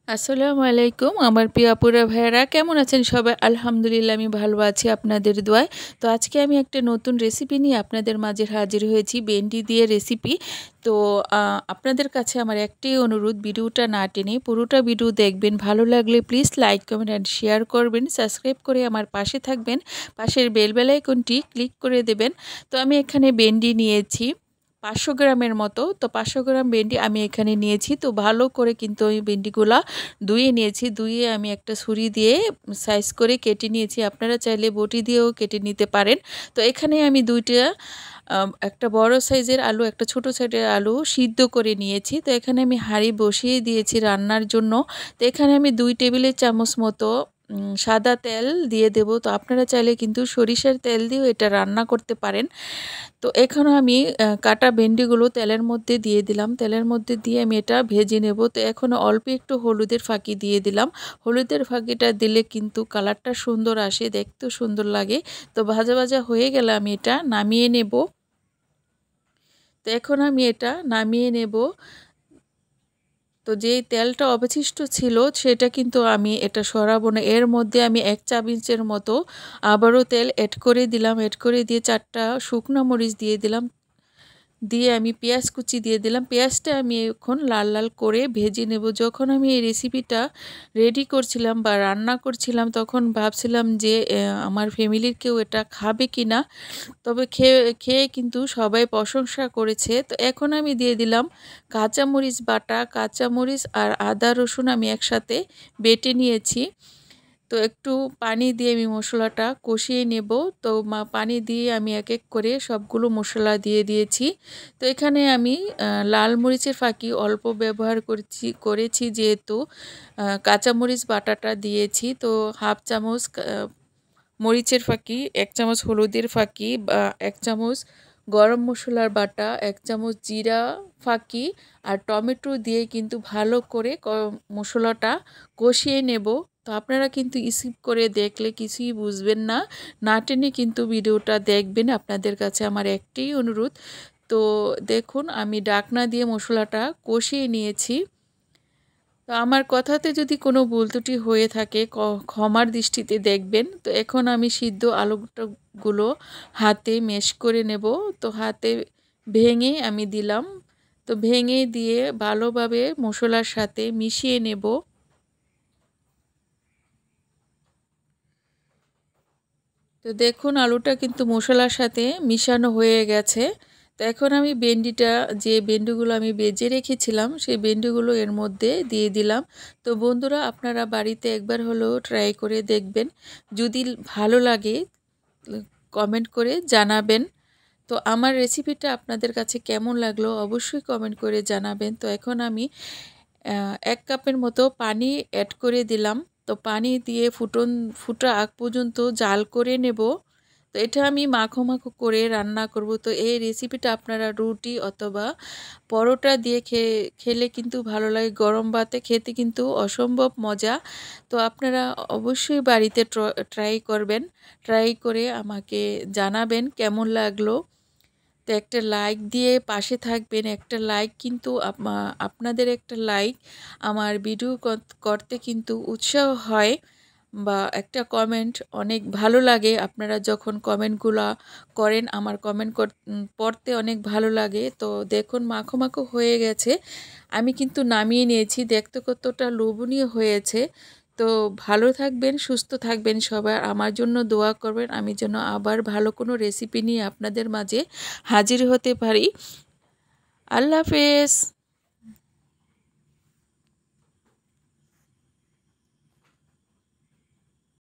আসসালামু আলাইকুম আমার প্রিয় আপুরা ভাইয়েরা কেমন আছেন সবাই? আলহামদুলিল্লাহ আমি ভালো আছি আপনাদের দোয়ায়। তো আজকে আমি একটা নতুন রেসিপি নিয়ে আপনাদের মাঝে হাজির হয়েছি, ভেন্ডি দিয়ে রেসিপি। তো আপনাদের কাছে আমার একটাই অনুরোধ, ভিডিওটা না টেনে পুরোটা ভিডিও দেখবেন। ভালো লাগলে please like comment and share করবেন, সাবস্ক্রাইব করে আমার পাশে থাকবেন, পাশের বেল আইকনটি ক্লিক করে দেবেন। তো আমি এখানে ভেন্ডি নিয়েছি 500 গ্রামের মতো। তো 500 গ্রাম ভেন্ডি আমি এখানে নিয়েছি। তো ভালো করে কিন্তু ওই ভেন্ডিগুলা ধুয়ে নিয়েছি। ধুয়ে আমি একটা ছুরি দিয়ে সাইজ করে কেটে নিয়েছি। আপনারা চাইলে বটি দিয়েও কেটে নিতে পারেন। তো এখানে আমি একটা বড় সাইজের আলু, একটা ছোট সাইজের আলু সিদ্ধ করে নিয়েছি। তো এখানে আমি হাঁড়ি বসিয়ে দিয়েছি রান্নার জন্য। তো এখানে আমি 2 টেবিল চামচ মতো সাদা তেল দিয়ে দেব। তো আপনারা চাইলে কিন্তু সরিষার তেল দিয়েও এটা রান্না করতে পারেন। তো এখানে আমি কাটা ভেন্ডিগুলো তেলের মধ্যে দিয়ে দিলাম। তেলের মধ্যে দিয়ে আমি এটা ভেজে নেব। তো এখন অল্প একটু হলুদের ফাঁকি দিয়ে দিলাম। হলুদের ফাঁকিটা দিলে কিন্তু কালারটা সুন্দর আসে, দেখতেও সুন্দর লাগে। তো ভাজা ভাজা হয়ে গেলে আমি এটা নামিয়ে নেব। তো এখন আমি এটা নামিয়ে নেব। তো যেই তেলটা অবশিষ্ট ছিল সেটা কিন্তু আমি এটা সরাবো না। এর মধ্যে আমি 1 চামচের মতো আবারও তেল অ্যাড করে দিলাম। অ্যাড করে দিয়ে 4টা শুকনো মরিচ দিয়ে দিলাম। দিয়ে আমি পেঁয়াজ কুচি দিয়ে দিলাম। পেঁয়াজটা আমি এখন লাল লাল করে ভেজে নেব। যখন আমি এই রেসিপিটা রেডি করছিলাম বা রান্না করছিলাম তখন ভাবছিলাম যে আমার ফ্যামিলির কেউ এটা খাবে কি না। তবে খেয়ে কিন্তু সবাই প্রশংসা করেছে। তো এখন আমি দিয়ে দিলাম কাঁচামরিচ বাটা। কাঁচামরিচ আর আদা রসুন আমি একসাথে বেটে নিয়েছি। তো একটু পানি দিয়ে আমি মশলাটা কষিয়ে নেব। তো পানি দিয়ে আমি এক এক করে সবগুলো মশলা দিয়ে দিয়েছি। তো এখানে আমি লাল মরিচের ফাঁকি অল্প ব্যবহার করেছি যেহেতু কাঁচামরিচ বাটাটা দিয়েছি। তো হাফ চামচ মরিচের ফাঁকি, 1 চামচ হলুদের ফাঁকি, 1 চামচ গরম মশলার বাটা, 1 চামচ জিরা ফাঁকি আর টমেটো দিয়ে কিন্তু ভালো করে মশলাটা কষিয়ে নেব। তো আপনারা কিন্তু স্কিপ করে দেখলে কিছুই বুঝবেন না, না টেনে কিন্তু ভিডিওটা দেখবেন। আপনাদের কাছে আমার একটাই অনুরোধ। তো দেখুন আমি ঢাকনা দিয়ে মশলাটা কষিয়ে নিয়েছি। তো আমার কথাতে যদি কোনো ভুল ত্রুটি হয়ে থাকে ক্ষমার দৃষ্টিতে দেখবেন। তো এখন আমি সিদ্ধ আলুগুলো হাতে ম্যাশ করে নেব। তো হাতে ভেঙে আমি দিলাম। তো ভেঙে দিয়ে ভালোভাবে মশলার সাথে মিশিয়ে নেব। তো দেখুন আলুটা কিন্তু মশলার সাথে মিশানো হয়ে গেছে। তো এখন আমি যে ভেন্ডিগুলো আমি ভেজে রেখেছিলাম সেই ভেন্ডিগুলো এর মধ্যে দিয়ে দিলাম। তো বন্ধুরা আপনারা বাড়িতে একবার হলেও ট্রাই করে দেখবেন। যদি ভালো লাগে কমেন্ট করে জানাবেন। তো আমার রেসিপিটা আপনাদের কাছে কেমন লাগলো অবশ্যই কমেন্ট করে জানাবেন। তো এখন আমি 1 কাপের মতো পানি অ্যাড করে দিলাম। তো পানি দিয়ে ফুটা আগ পর্যন্ত জাল করে নেব। তো এটা আমি মাখো মাখো করে রান্না করব। তো এই রেসিপিটা আপনারা রুটি অথবা পরোটা দিয়ে খেলে কিন্তু ভালো লাগে, গরম ভাতে খেতে কিন্তু অসম্ভব মজা। তো আপনারা অবশ্যই বাড়িতে ট্রাই করবেন। ট্রাই করে আমাকে জানাবেন কেমন লাগলো। তো একটা লাইক দিয়ে পাশে থাকবেন। একটা লাইক কিন্তু আপনাদের একটা লাইক আমার ভিডিও করতে কিন্তু উৎসাহ হয়, বা একটা কমেন্ট অনেক ভালো লাগে। আপনারা যখন কমেন্টগুলো করেন আমার কমেন্ট পড়তে অনেক ভালো লাগে। তো দেখুন মাখো মাখো হয়ে গেছে, আমি কিন্তু নামিয়ে নিয়েছি। দেখতে কতটা লোভনীয় হয়েছে। তো ভালো থাকবেন, সুস্থ থাকবেন সবাই। আমার জন্য দোয়া করবেন আমি যেন আবার ভালো কোনো রেসিপি নিয়ে আপনাদের মাঝে হাজির হতে পারি। আল্লাহ হাফেজ।